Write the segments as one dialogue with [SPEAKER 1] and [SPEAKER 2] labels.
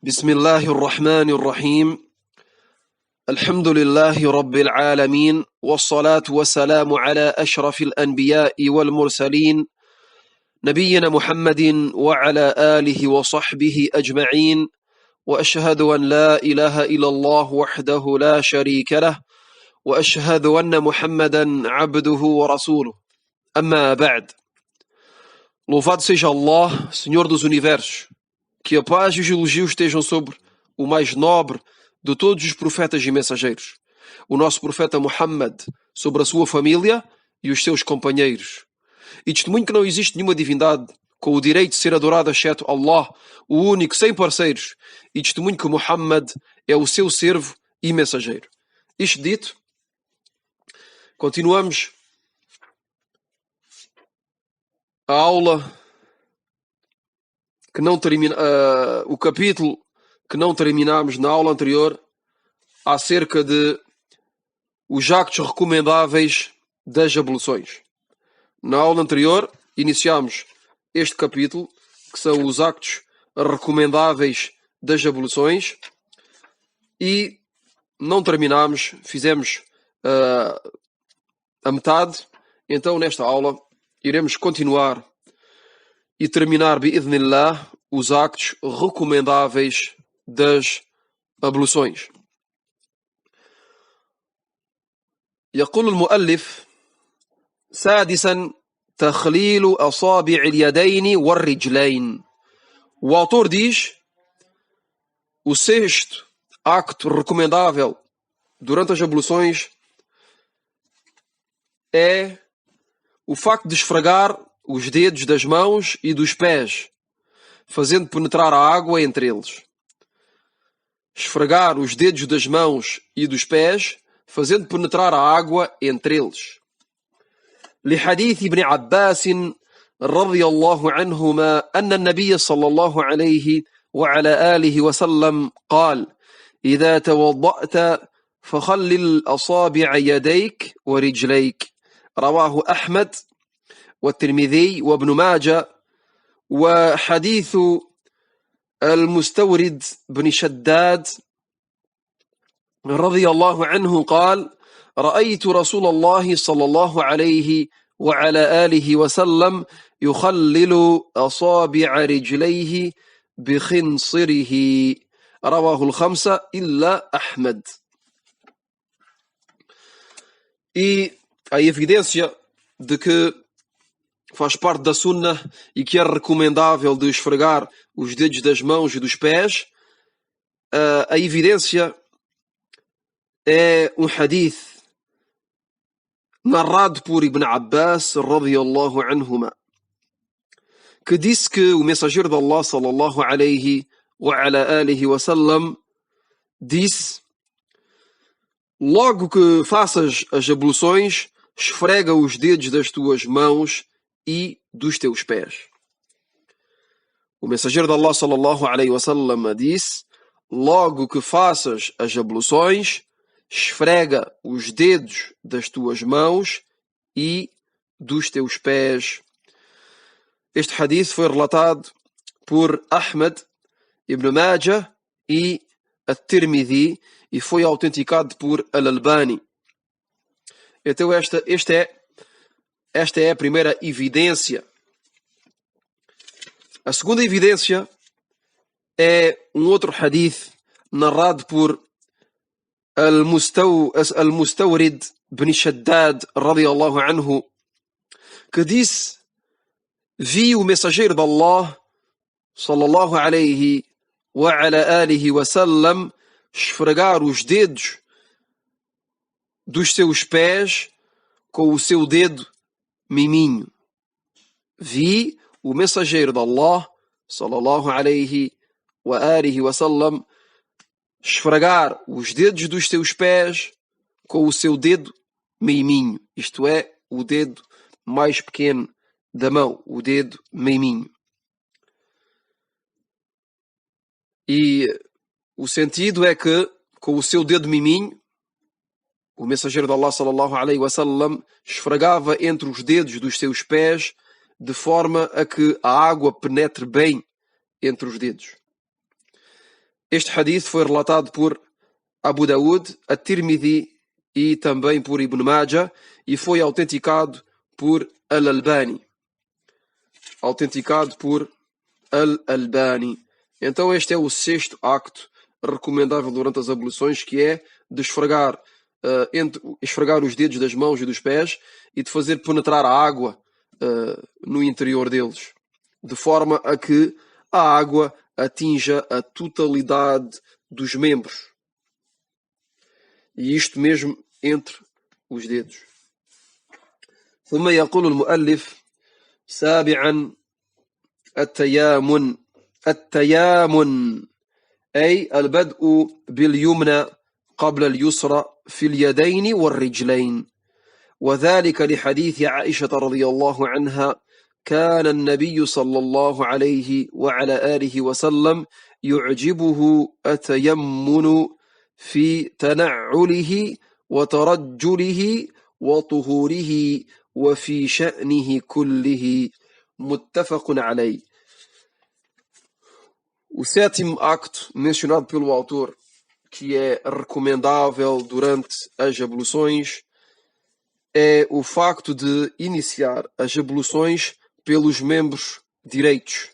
[SPEAKER 1] بسم الله الرحمن الرحيم الحمد لله رب العالمين والصلاة والسلام على أشرف الأنبياء والمرسلين نبينا محمد وعلى آله وصحبه أجمعين وأشهد أن لا إله إلا الله وحده لا شريك له وأشهد أن محمدا عبده ورسوله أما بعد. Louvado seja Allah, Senhor dos Universos. Que a paz e os elogios estejam sobre o mais nobre de todos os profetas e mensageiros, o nosso profeta Muhammad, sobre a sua família e os seus companheiros. E testemunho que não existe nenhuma divindade com o direito de ser adorada exceto Allah, o único, sem parceiros. E testemunho que Muhammad é o seu servo e mensageiro. Isto dito, continuamos a aula que não termina, o capítulo que não terminámos na aula anterior, acerca de os actos recomendáveis das abluções. Na aula anterior iniciámos este capítulo, que são os actos recomendáveis das abluções, e não terminámos, fizemos a metade. Então nesta aula iremos continuar e terminar, bi'idhnillah, os actos recomendáveis das abluções. يقول المؤلف سادسا تخليل أصابع اليدين والرجلين. O autor diz: o sexto acto recomendável durante as abluções é o facto de esfregar os dedos das mãos e dos pés, fazendo penetrar a água entre eles. Esfregar os dedos das mãos e dos pés, fazendo penetrar a água entre eles. لحديث ابن عباس رضي الله عنهما أن النبي صلى الله عليه وعلى آله وسلم قال: إذا توضأت فخلل أصابع يديك ورجليك. رواه أحمد والترمذي وابن ماجه. وحديث المستورد بن شداد رضي الله عنه قال: رأيت رسول الله صلى الله عليه وعلى آله وسلم يخلل أصابع رجليه بخنصره. رواه الخمسة إلا أحمد. E a evidência de que faz parte da sunnah e que é recomendável de esfregar os dedos das mãos e dos pés, a evidência é um hadith narrado por Ibn Abbas radiyallahu anhuma, que disse que o mensageiro de Allah sallallahu alayhi wa ala alihi wa sallam disse: logo que faças as abluções, esfrega os dedos das tuas mãos e dos teus pés. O mensageiro de Allah sallallahu alayhi wa sallam disse: logo que faças as abluções, esfrega os dedos das tuas mãos e dos teus pés. Este hadith foi relatado por Ahmad, Ibn Majah e At-Tirmidhi e foi autenticado por Al-Albani. Então esta é a primeira evidência. A segunda evidência é um outro hadith narrado por Al-Mustawrid bin Shaddad radiyallahu anhu, que disse: vi o mensageiro de Allah sallallahu alayhi wa ala alihi wa sallam esfregar os dedos dos seus pés com o seu dedo miminho. Vi o mensageiro de Allah sallallahu alayhi wa alihi wa sallam esfregar os dedos dos seus pés com o seu dedo miminho, isto é, o dedo mais pequeno da mão, o dedo miminho. E o sentido é que com o seu dedo miminho o mensageiro de Allah sallallahu alayhi wa sallam esfregava entre os dedos dos seus pés de forma a que a água penetre bem entre os dedos. Este hadith foi relatado por Abu Daud, At-Tirmidhi e também por Ibn Majah e foi autenticado por Al-Albani. Então este é o 6º acto recomendável durante as abluções, que é de esfregar os dedos das mãos e dos pés e de fazer penetrar a água no interior deles, de forma a que a água atinja a totalidade dos membros. E isto mesmo entre os dedos. ثم يقول المؤلف سابعا التيامن أي البدء باليمنى قبل اليسرى في اليدين والرجلين، وذلك لحديث عائشة رضي الله عنها كان النبي صلى الله عليه وعلى آله وسلم يعجبه التيمن في تنعله وترجله وطهوره وفي شأنه كله متفق عليه. O 7º acto mencionado pelo autor, que é recomendável durante as abluções, é o facto de iniciar as abluções pelos membros direitos.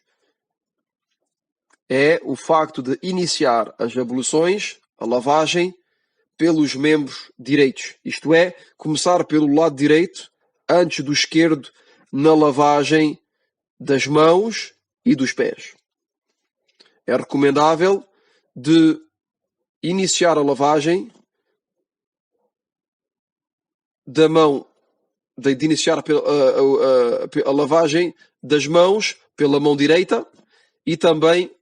[SPEAKER 1] A lavagem, pelos membros direitos. Isto é, começar pelo lado direito antes do esquerdo na lavagem das mãos e dos pés. É recomendável de iniciar a lavagem da mão, de iniciar a lavagem das mãos pela mão direita, e também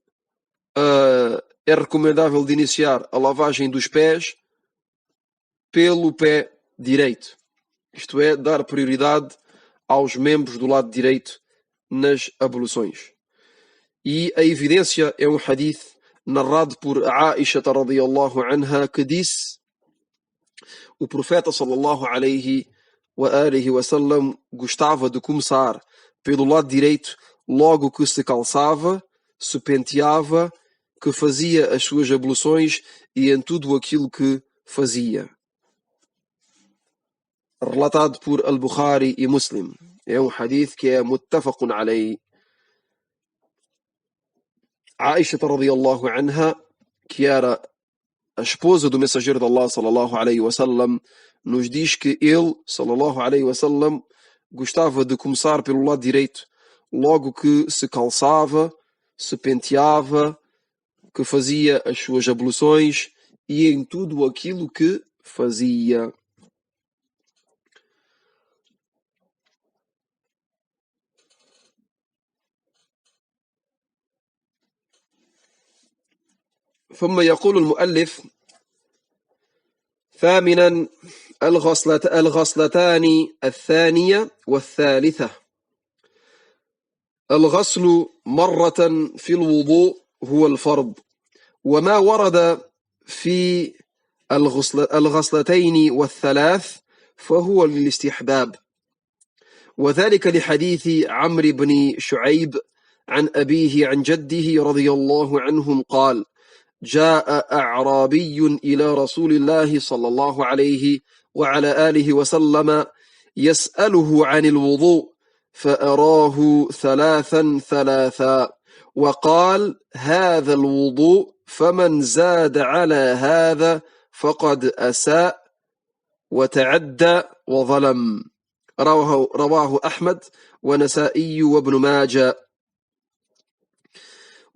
[SPEAKER 1] é recomendável de iniciar a lavagem dos pés pelo pé direito. Isto é, dar prioridade aos membros do lado direito nas abluções. E a evidência é um hadith narrado por Aisha radiyallahu anha, que disse: o profeta sallallahu alaihi wa alihi wa sallam gostava de começar pelo lado direito logo que se calçava, se penteava, que fazia as suas abluções e em tudo aquilo que fazia. Relatado por Al-Bukhari e Muslim. É um hadith que é muttafaqun alayhi. Aisha radiyallahu anha, que era a esposa do mensageiro de Allah sallallahu alaihi wasallam, nos diz que ele, sallallahu alaihi wasallam, gostava de começar pelo lado direito logo que se calçava, se penteava, que fazia as suas abluções e em tudo aquilo que fazia. ثم يقول المؤلف: ثامنا الغسلتان الثانية والثالثة. الغسل مرة في الوضوء هو الفرض، وما ورد في الغسلتين والثلاث فهو للاستحباب، وذلك لحديث عمرو بن شعيب عن أبيه عن جده رضي الله عنهم قال: جاء أعرابي إلى رسول الله صلى الله عليه وعلى آله وسلم يسأله عن الوضوء فأراه ثلاثا وقال: هذا الوضوء، فمن زاد على هذا فقد أساء وتعدى وظلم. رواه أحمد ونسائي وابن ماجه.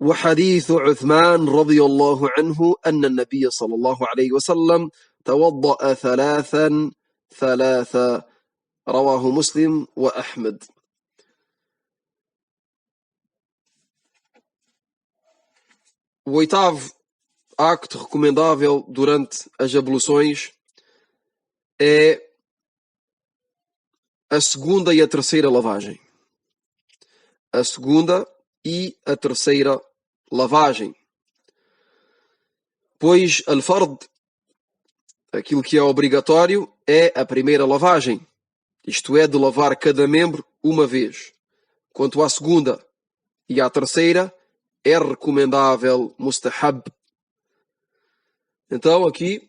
[SPEAKER 1] وحديث عثمان رضي الله عنه أن النبي صلى الله عليه وسلم توضأ ثلاثا. رواه مسلم وأحمد. O 8º acto recomendável durante as abluções é a segunda e a terceira lavagem. A segunda e a terceira lavagem. Pois al-fard, aquilo que é obrigatório, é a primeira lavagem. Isto é, de lavar cada membro uma vez. Quanto à segunda e à terceira, é recomendável, mustahab, Então aqui,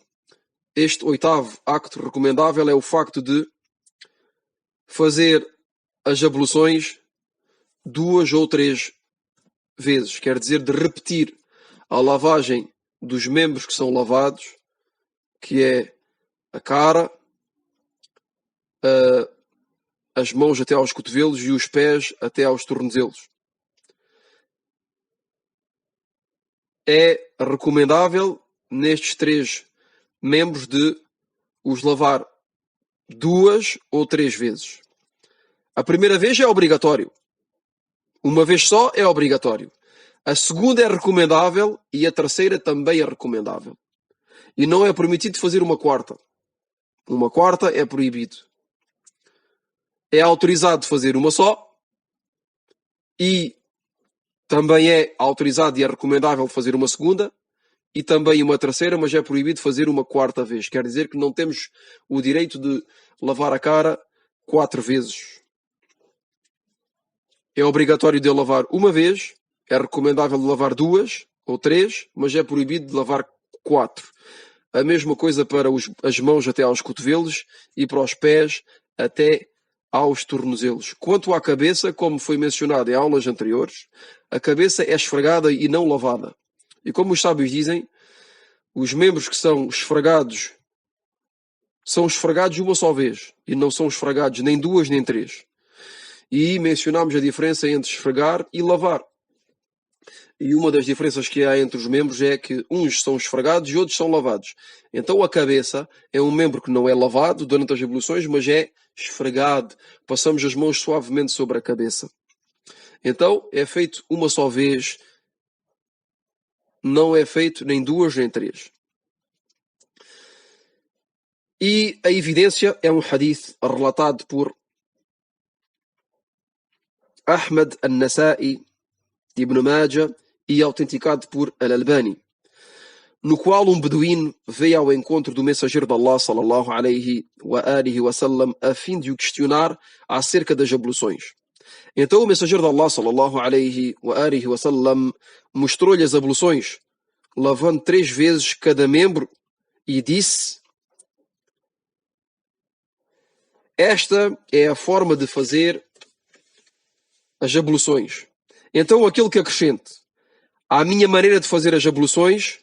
[SPEAKER 1] este 8º acto recomendável é o facto de fazer as abluções 2 ou 3 vezes. Quer dizer, de repetir a lavagem dos membros que são lavados, que é a cara, as mãos até aos cotovelos e os pés até aos tornozelos. É recomendável nestes 3 membros de os lavar 2 ou 3 vezes. A primeira vez é obrigatório. Uma vez só é obrigatório. A segunda é recomendável e a terceira também é recomendável. E não é permitido fazer uma quarta. Uma quarta é proibido. É autorizado fazer uma só e também é autorizado e é recomendável fazer uma segunda e também uma terceira, mas é proibido fazer uma quarta vez. Quer dizer que não temos o direito de lavar a cara 4 vezes. É obrigatório de lavar uma vez, é recomendável de lavar 2 ou 3, mas é proibido de lavar 4. A mesma coisa para as mãos até aos cotovelos e para os pés até aos tornozelos. Quanto à cabeça, como foi mencionado em aulas anteriores, a cabeça é esfregada e não lavada. E como os sábios dizem, os membros que são esfregados uma só vez e não são esfregados nem 2 nem 3. E mencionámos a diferença entre esfregar e lavar. E uma das diferenças que há entre os membros é que uns são esfregados e outros são lavados. Então a cabeça é um membro que não é lavado durante as abluções, mas é esfregado. Passamos as mãos suavemente sobre a cabeça. Então é feito uma só vez, não é feito nem 2 nem 3. E a evidência é um hadith relatado por Ahmad al-Nasa'i, Ibn Majah e autenticado por Al-Albani, no qual um beduíno veio ao encontro do mensageiro de Allah sallallahu alaihi wa sallam a fim de o questionar acerca das abluções. Então o mensageiro de Allah sallallahu alaihi wa sallam mostrou-lhe as abluções, lavando 3 vezes cada membro e disse: esta é a forma de fazer as abluções. Então aquele que acrescente à minha maneira de fazer as abluções,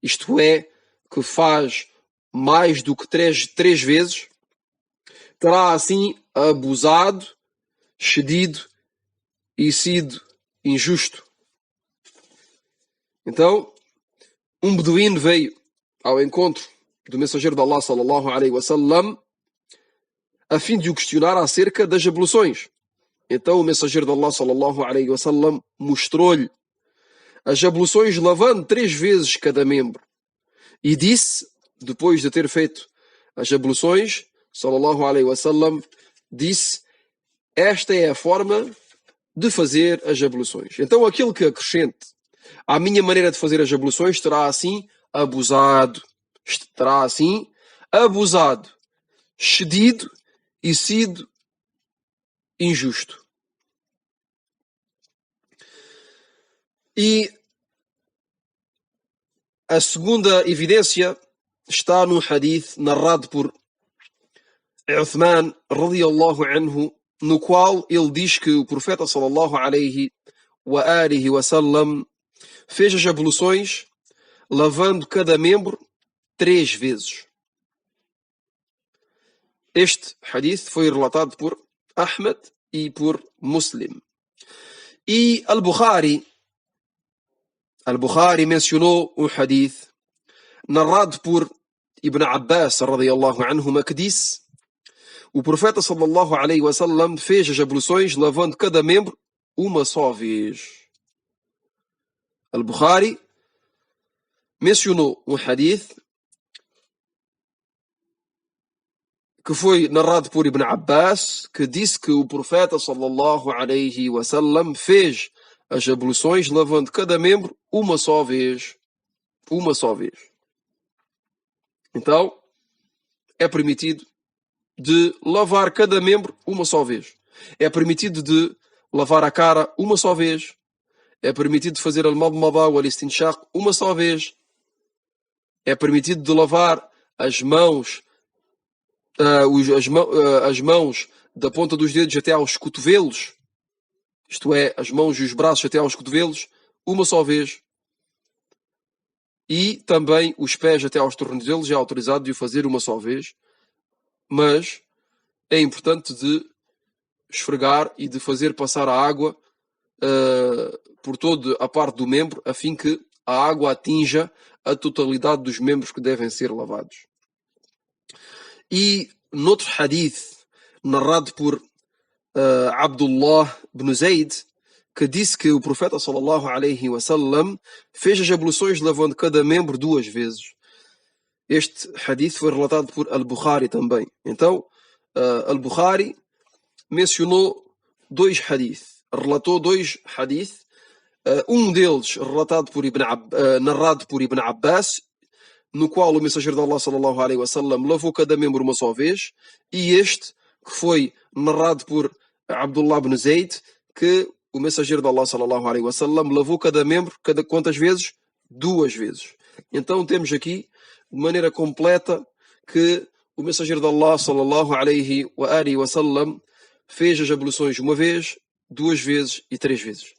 [SPEAKER 1] isto é, que faz mais do que 3 vezes, terá assim abusado, cedido e sido injusto. Então, um beduíno veio ao encontro do mensageiro de Allah sallallahu alaihi wasallam a fim de o questionar acerca das abluções. Então o mensageiro de Allah sallallahu alaihi wasallam mostrou-lhe as abluções lavando 3 vezes cada membro e disse, depois de ter feito as abluções, sallallahu alaihi wasallam disse: esta é a forma de fazer as abluções. Então aquele que acrescente à minha maneira de fazer as abluções terá assim abusado, cedido e sido injusto. E a segunda evidência está num hadith narrado por Uthman radiyallahu anhu, no qual ele diz que o profeta sallallahu alaihi wa sallam fez as abluções lavando cada membro 3 vezes. Este hadith foi relatado por Ahmad e por Muslim. E Al-Bukhari mencionou um hadith narrado por Ibn Abbas radiyallahu anhuma, que disse: o profeta sallallahu alaihi wasallam fez as abluções lavando cada membro uma só vez. Al-Bukhari mencionou um hadith que foi narrado por Ibn Abbas, que disse que o profeta sallallahu alaihi wasallam fez as abluções lavando cada membro uma só vez. Uma só vez. Então, é permitido de lavar cada membro uma só vez. É permitido de lavar a cara uma só vez. É permitido de fazer al-madmada wal-istinshaq uma só vez. É permitido de lavar as mãos, as mãos da ponta dos dedos até aos cotovelos, isto é, as mãos e os braços até aos cotovelos, uma só vez. E também os pés até aos tornozelos é autorizado de o fazer uma só vez, mas é importante de esfregar e de fazer passar a água por toda a parte do membro, a fim que a água atinja a totalidade dos membros que devem ser lavados. E noutro hadith, narrado por Abdullah ibn Zayd, que disse que o profeta sallallahu alaihi wasallam fez as abluções lavando cada membro 2 vezes. Este hadith foi relatado por Al-Bukhari também. Então, Al-Bukhari mencionou 2 hadith, relatou 2 hadith, um deles narrado por Ibn Abbas, no qual o mensageiro de Allah sallallahu alaihi wasallam lavou cada membro uma só vez, e este que foi narrado por Abdullah ibn Zayd, que o mensageiro de Allah sallallahu alaihi wasallam lavou cada membro, quantas vezes? 2 vezes. Então temos aqui, de maneira completa, que o mensageiro de Allah sallallahu alaihi wasallam fez as abluções uma vez, 2 vezes e 3 vezes.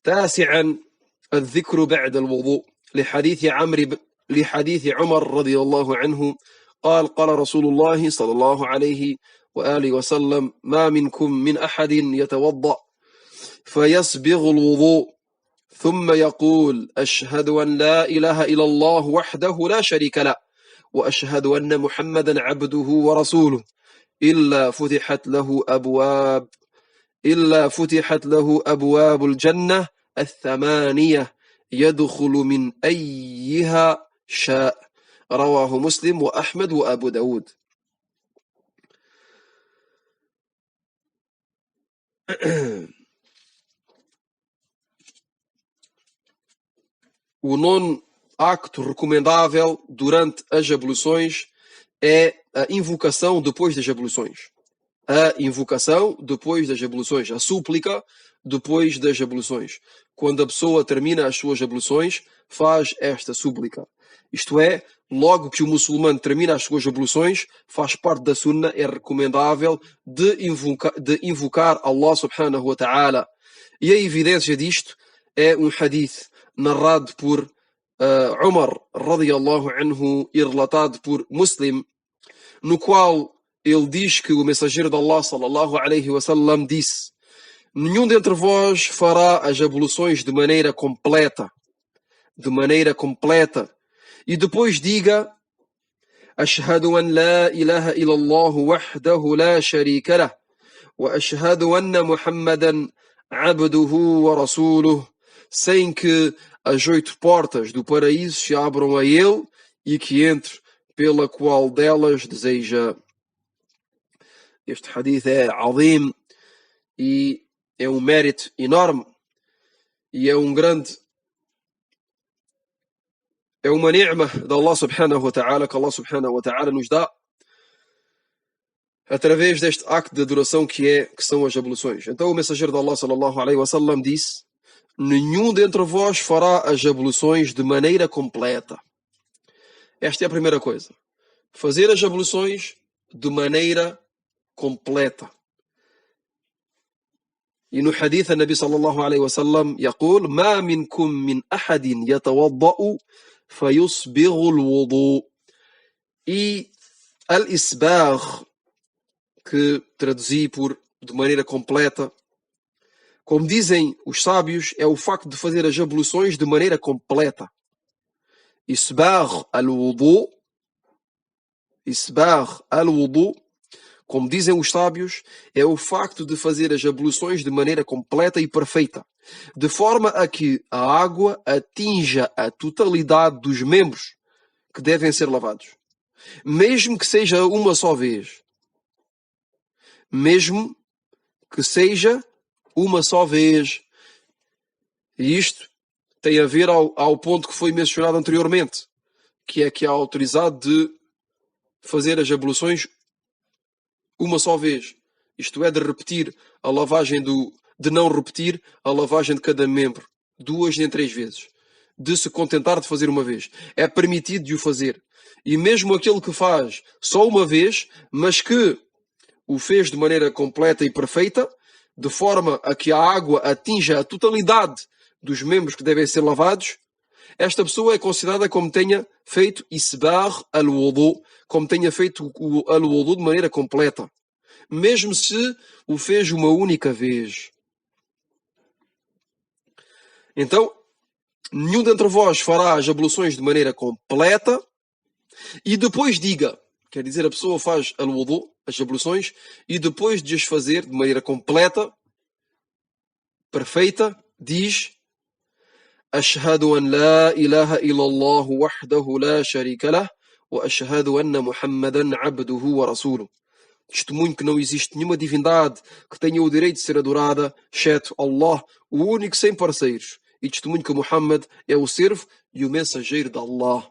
[SPEAKER 1] تاسعا الذكر بعد الوضوء لحديث عمر رضي الله عنه قال رسول الله صلى الله عليه وآله وسلم ما منكم من أحد يتوضأ فيسبغ الوضوء ثم يقول أشهد أن لا إله إلا الله وحده لا شريك له وأشهد أن محمدا عبده ورسوله إلا فتحت له أبواب الجنة 8 يدخل من أيها شاء رواه مسلم وأحمد وأبو داود. O nono acto recomendável durante as abluções é a invocação depois das abluções. A invocação depois das abluções, a súplica depois das abluções. Quando a pessoa termina as suas abluções, faz esta súplica. Isto é, logo que o muçulmano termina as suas abluções, faz parte da sunna, é recomendável de invocar Allah subhanahu wa ta'ala. E a evidência disto é um hadith narrado por Umar radiyallahu anhu e relatado por Muslim, no qual ele diz que o mensageiro de Allah sallallahu alaihi wasallam disse: nenhum dentre vós fará as abluções de maneira completa, e depois diga: ashhadu an la ilaha illallah wahdahu la sharika lah wa ashhadu anna Muhammadan abduhu wa rasuluh, sem que as 8 portas do paraíso se abram a ele e que entre pela qual delas deseja. Este hadith é azim e é um mérito enorme e é uma ni'ma de Allah subhanahu wa ta'ala, que Allah subhanahu wa ta'ala nos dá através deste acto de adoração que são as abluções. Então o mensageiro de Allah sallallahu alaihi wasallam disse: nenhum dentre vós fará as abluções de maneira completa. Esta é a primeira coisa. Fazer as abluções de maneira completa. E no hadith, a Nabi sallallahu alaihi wasallam يقول: ما منكم من أحد يتوضأ فيسبغ الوضوء. E al-isbagh, que traduzi por de maneira completa, como dizem os sábios, é o facto de fazer as abluções de maneira completa. Isbagh al-wudu, como dizem os sábios, é o facto de fazer as abluções de maneira completa e perfeita, de forma a que a água atinja a totalidade dos membros que devem ser lavados. Mesmo que seja uma só vez. Mesmo que seja uma só vez. E isto tem a ver ao ponto que foi mencionado anteriormente, que é autorizado de fazer as abluções uma só vez. Isto é, de repetir a lavagem de não repetir a lavagem de cada membro 2 nem 3 vezes, de se contentar de fazer uma vez. É permitido de o fazer. E mesmo aquele que faz só uma vez, mas que o fez de maneira completa e perfeita, de forma a que a água atinja a totalidade dos membros que devem ser lavados, esta pessoa é considerada como tenha feito isbar al-wudu, como tenha feito o al-wudu de maneira completa, mesmo se o fez uma única vez. Então, nenhum dentre vós fará as abluções de maneira completa e depois diga, quer dizer, a pessoa faz al-wudu, as abluções, e depois de as fazer de maneira completa, perfeita, diz: Ashhadu an la ilaha illallah wahdahu la sharika lah wa ashhadu anna Muhammadan abduhu wa rasuluh. Testemunho que não existe nenhuma divindade que tenha o direito de ser adorada, exceto Allah, o único sem parceiros. E testemunho que Muhammad é o servo e o mensageiro de Allah.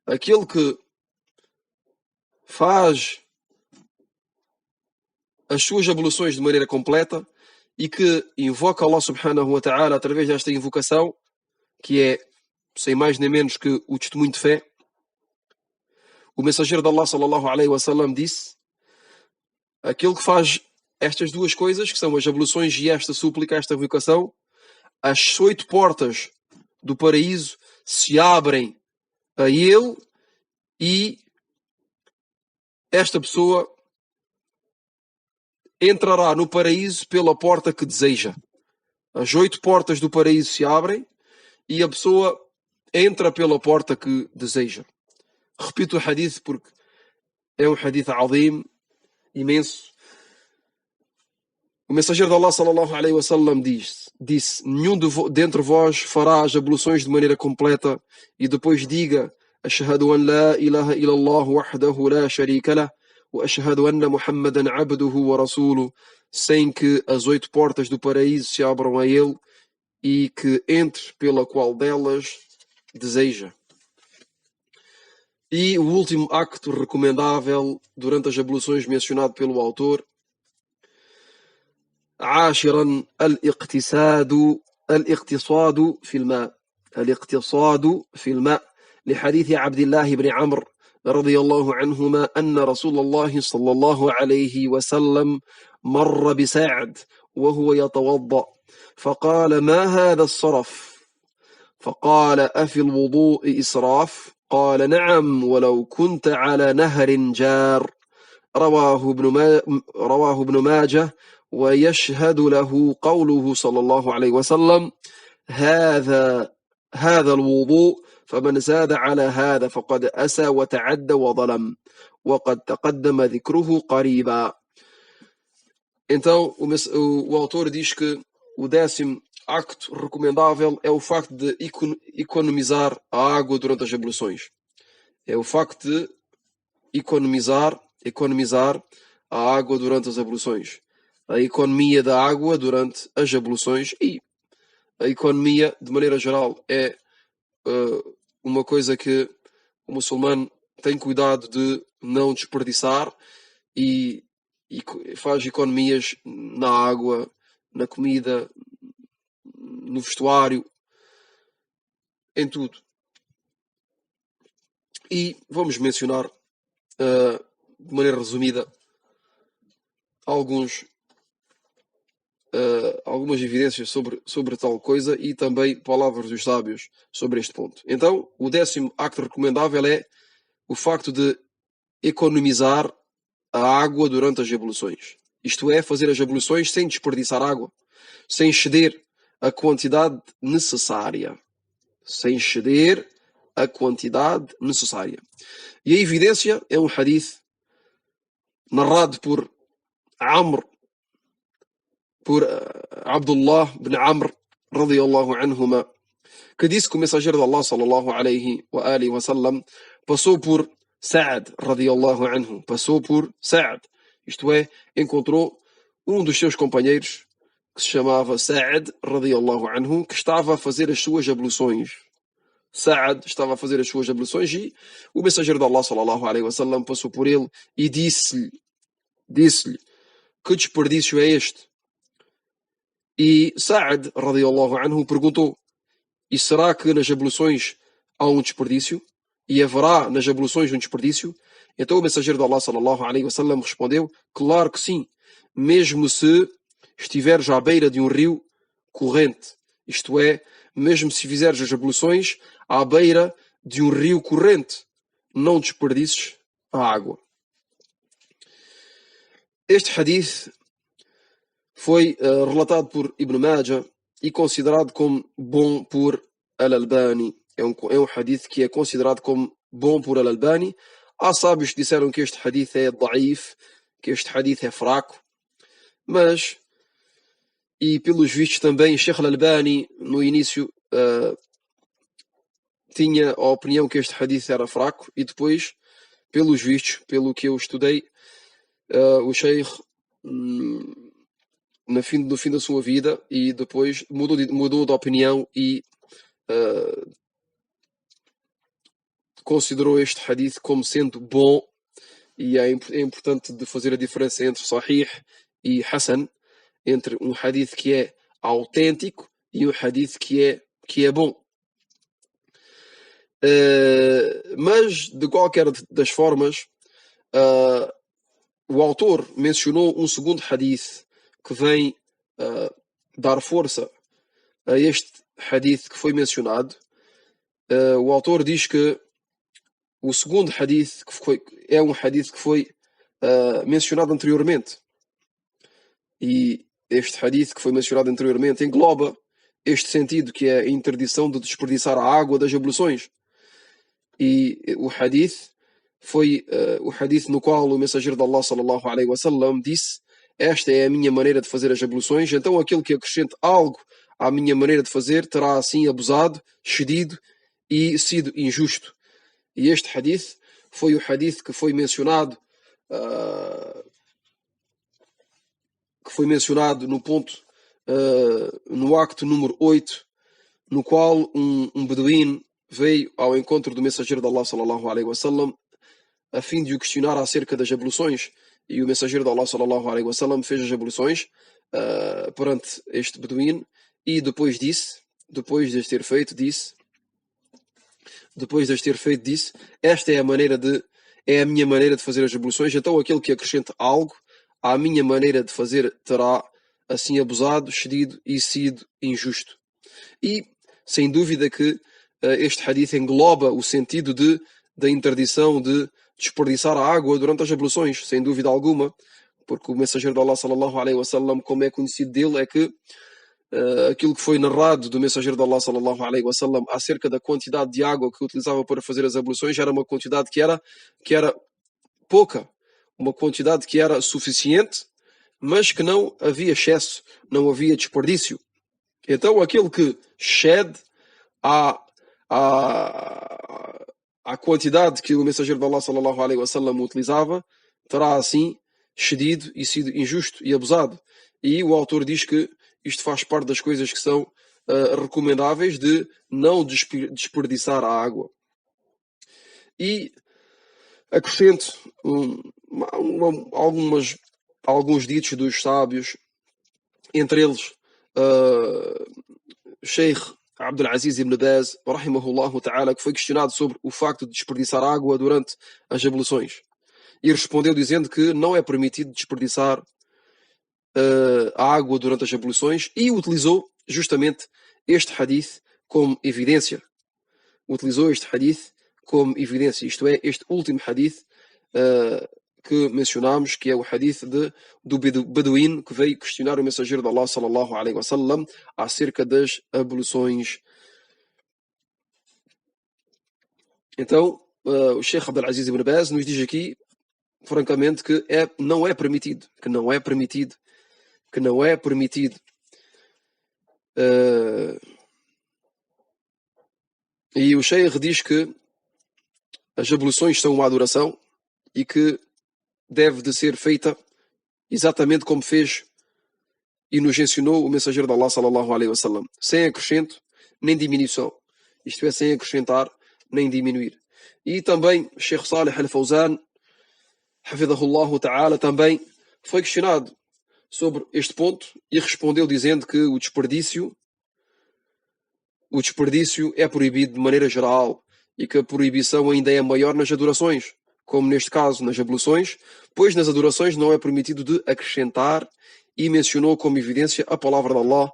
[SPEAKER 1] Aquele que faz as suas abluções de maneira completa e que invoca Allah subhanahu wa ta'ala através desta invocação, que é, sem mais nem menos que o testemunho de fé. O mensageiro de Allah sallallahu alaihi wasallam disse: aquele que faz estas duas coisas, que são as abluções e esta súplica, esta invocação, as 8 portas do paraíso se abrem a ele e esta pessoa entrará no paraíso pela porta que deseja. As 8 portas do paraíso se abrem e a pessoa entra pela porta que deseja. Repito o hadith porque é um hadith azim, imenso. O mensageiro de Allah sallallahu alaihi wasallam disse: nenhum dentre vós fará as abluções de maneira completa e depois diga: Ashhadu an la ilaha illallah wahdahu la sharika lah wa ashhadu anna Muhammadan abduhu wa rasuluh, sem que as 8 portas do paraíso se abram a ele e que entre pela qual delas deseja. E o último acto recomendável durante as abluções mencionado pelo autor: عاشرا الاقتصاد في الماء لحديث عبد الله بن عمرو رضي الله عنهما أن رسول الله صلى الله عليه وسلم مر بسعد وهو يتوضأ فقال: ما هذا الصرف؟ فقال: أفي الوضوء إسراف؟ قال: نعم، ولو كنت على نهر جار. رواه ابن ماجه. ويشهد له قوله صلى الله عليه وسلم: هذا الوضوء، فمن زاد على هذا فقد أسى وتعدى وظلم، وقد تقدم ذكره قريبا. Então, o autor diz que o 10º acto recomendável é o facto de economizar a água durante as abluções. É o facto de economizar a água durante as abluções. A economia da água durante as abluções e a economia, de maneira geral, é uma coisa que o muçulmano tem cuidado de não desperdiçar e faz economias na água, na comida, no vestuário, em tudo. E vamos mencionar, de maneira resumida, algumas evidências sobre tal coisa e também palavras dos sábios sobre este ponto. Então, o 10º acto recomendável é o facto de economizar a água durante as abluções. Isto é, fazer as abluções sem desperdiçar água, sem exceder a quantidade necessária. E a evidência é um hadith narrado por Abdullah bin Amr radiyallahu anhuma, que disse que o mensageiro de Allah sallallahu alaihi wa alihi wa sallam passou por Sa'd radiyallahu anhu, isto é, encontrou um dos seus companheiros que se chamava Sa'd radiyallahu anhu, que estava a fazer as suas abluções. E o mensageiro de Allah sallallahu alaihi wa sallam passou por ele e disse-lhe: que desperdício é este? E Sa'ad, radiyallahu anhu, perguntou: e será que nas abluções há um desperdício? E haverá nas abluções um desperdício? Então o mensageiro de Allah sallallahu alaihi wasallam respondeu: claro que sim, mesmo se estiveres à beira de um rio corrente, isto é, mesmo se fizeres as abluções à beira de um rio corrente, não desperdices a água. Este hadith foi relatado por Ibn Majah e considerado como bom por Al-Albani. É um hadith que é considerado como bom por Al-Albani. Há sábios que disseram que este hadith é da'if, que este hadith é fraco, mas, e pelos vistos também, Sheikh Al-Albani no início tinha a opinião que este hadith era fraco, e depois, pelos vistos, pelo que eu estudei, o Sheikh no fim da sua vida, e depois mudou de opinião e considerou este hadith como sendo bom. E é importante de fazer a diferença entre Sahih e Hassan, entre um hadith que é autêntico e um hadith que é bom. Mas, de qualquer das formas, o autor mencionou um segundo hadith que vem dar força a este hadith que foi mencionado. O autor diz que o segundo hadith é um hadith que foi mencionado anteriormente. E este hadith que foi mencionado anteriormente engloba este sentido, que é a interdição de desperdiçar a água das abluções. E o hadith foi o hadith no qual o mensageiro de Allah sallallahu alaihi wasallam disse: esta é a minha maneira de fazer as abluções, então aquele que acrescente algo à minha maneira de fazer terá assim abusado, cedido e sido injusto. E este hadith foi o hadith que foi mencionado no ponto, no acto número 8, no qual um beduíno veio ao encontro do mensageiro de Allah sallallahu alaihi wasallam a fim de o questionar acerca das abluções, e o mensageiro de Allah sallallahu alaihi wasallam fez as abluções perante este beduíno, e depois de as ter feito, disse: esta é a minha maneira de fazer as abluções, então aquele que acrescente algo à minha maneira de fazer terá assim abusado, cedido e sido injusto. E sem dúvida que este hadith engloba o sentido da interdição de desperdiçar a água durante as abluções, sem dúvida alguma, porque o mensageiro de Allah sallallahu alaihi wasallam, como é conhecido dele, é que aquilo que foi narrado do mensageiro de Allah sallallahu alaihi wasallam acerca da quantidade de água que utilizava para fazer as abluções era uma quantidade que era pouca, uma quantidade que era suficiente, mas que não havia excesso, não havia desperdício. Então aquele que cede à quantidade que o mensageiro de Allah sallallahu alaihi wasallam utilizava terá assim cedido e sido injusto e abusado. E o autor diz que isto faz parte das coisas que são recomendáveis, de não desperdiçar a água. E acrescento alguns ditos dos sábios, entre eles Sheikh Abdul Aziz ibn Baz, rahimahullah ta'ala, que foi questionado sobre o facto de desperdiçar água durante as abluções, e respondeu dizendo que não é permitido desperdiçar a água durante as abluções, e utilizou justamente este hadith como evidência. Isto é, este último hadith que mencionámos, que é o hadith do beduíno que veio questionar o mensageiro de Allah sallallahu alaihi wasallam acerca das abluções. Então, o Sheikh Abdul Aziz ibn Baz nos diz aqui, francamente, que não é permitido. E o Sheikh diz que as abluções são uma adoração e que deve de ser feita exatamente como fez e nos ensinou o mensageiro de Allah sallallahu alaihi wasallam, sem acrescento nem diminuição, isto é, sem acrescentar nem diminuir. E também Sheikh Salih al-Fawzan, hafidhahullah ta'ala, também foi questionado sobre este ponto e respondeu dizendo que o desperdício é proibido de maneira geral e que a proibição ainda é maior nas adorações, como neste caso nas abluções, pois nas adorações não é permitido de acrescentar, e mencionou como evidência a palavra de Allah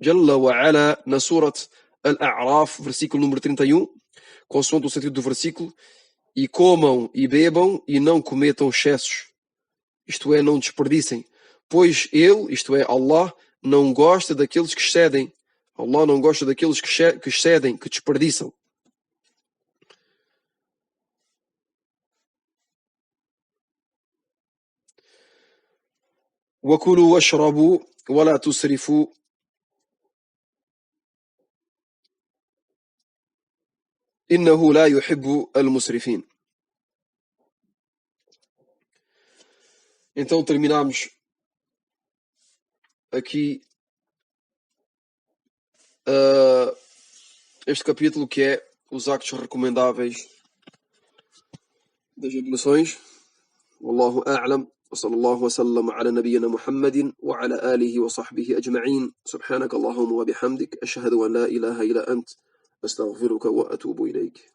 [SPEAKER 1] Jalla wa Ala na Surat Al-A'raf, versículo número 31, consoante o sentido do versículo: e comam e bebam e não cometam excessos, isto é, não desperdicem, pois ele, isto é, Allah, não gosta daqueles que excedem. Allah não gosta daqueles que excedem, que desperdiçam. وَكُلُوا وَاشْرَبُوا وَلَا تُسْرِفُوا إِنَّهُ لَا يُحِبُّ الْمُسْرِفِينَ. Então terminamos aqui este capítulo, que é os actos recomendáveis das abluções. Wallahu a'lam. وصلى الله وسلم على نبينا محمد وعلى آله وصحبه أجمعين. سبحانك اللهم وبحمدك أشهد أن لا إله إلا أنت أستغفرك وأتوب إليك.